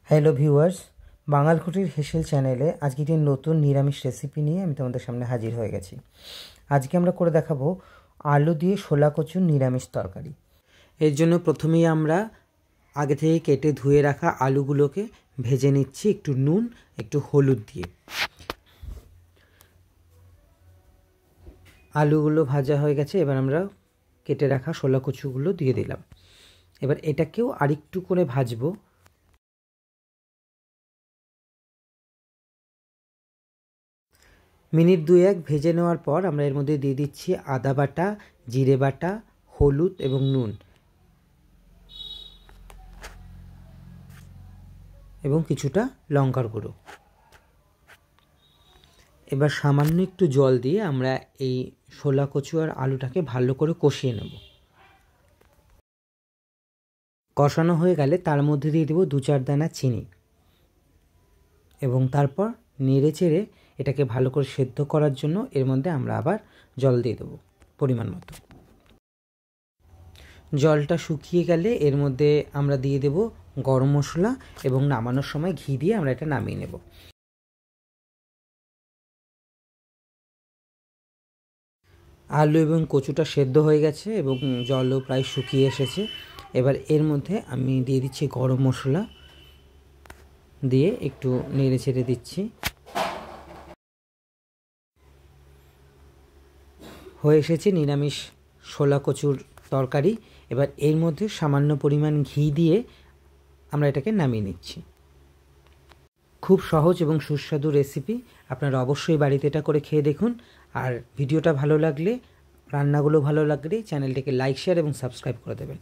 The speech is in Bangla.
হ্যালো ভিউয়ার্স, বাঙালকুটির হেসেল চ্যানেলে আজকে একটি নতুন নিরামিষ রেসিপি নিয়ে আমি তোমাদের সামনে হাজির হয়ে গেছি। আজকে আমরা করে দেখাবো আলু দিয়ে শোলা কচুর নিরামিষ তরকারি। এর জন্য প্রথমেই আমরা আগে থেকে কেটে ধুয়ে রাখা আলুগুলোকে ভেজে নিচ্ছি একটু নুন একটু হলুদ দিয়ে। আলুগুলো ভাজা হয়ে গেছে, এবার আমরা কেটে রাখা শোলা কচুগুলো দিয়ে দিলাম। এবার এটাকেও আরেকটু করে ভাজবো। মিনিট দুয়েক ভেজে নেওয়ার পর আমরা এর মধ্যে দিয়ে দিচ্ছি আদা বাটা, জিরে বাটা, হলুদ এবং নুন এবং কিছুটা লঙ্কার গুঁড়ো। এবার সামান্য একটু জল দিয়ে আমরা এই শোলা কচু আর আলুটাকে ভালো করে কষিয়ে নেব। কষানো হয়ে গেলে তার মধ্যে দিয়ে দেবো 2-4 দানা চিনি এবং তারপর নেড়ে চেড়ে এটাকে ভালো করে সেদ্ধ করার জন্য এর মধ্যে আমরা আবার জল দিয়ে দেবো পরিমাণ মতো। জলটা শুকিয়ে গেলে এর মধ্যে আমরা দিয়ে দেব গরম মশলা এবং নামানোর সময় ঘি দিয়ে আমরা এটা নামিয়ে নেব। আলু এবং কচুটা সেদ্ধ হয়ে গেছে এবং জলও প্রায় শুকিয়ে এসেছে। এবার এর মধ্যে আমি দিয়ে দিচ্ছি গরম মশলা, দিয়ে একটু নেড়ে ছেড়ে দিচ্ছি। হয়ে এসেছে নিরামিষ শোলা কচুর তরকারি। এবার এর মধ্যে সামান্য পরিমাণ ঘি দিয়ে আমরা এটাকে নামিয়ে নিচ্ছি। খুব সহজ এবং সুস্বাদু রেসিপি, আপনারা অবশ্যই বাড়িতে এটা করে খেয়ে দেখুন। আর ভিডিওটা ভালো লাগলে, রান্নাগুলো ভালো লাগলে চ্যানেলটিকে লাইক, শেয়ার এবং সাবস্ক্রাইব করে দেবেন।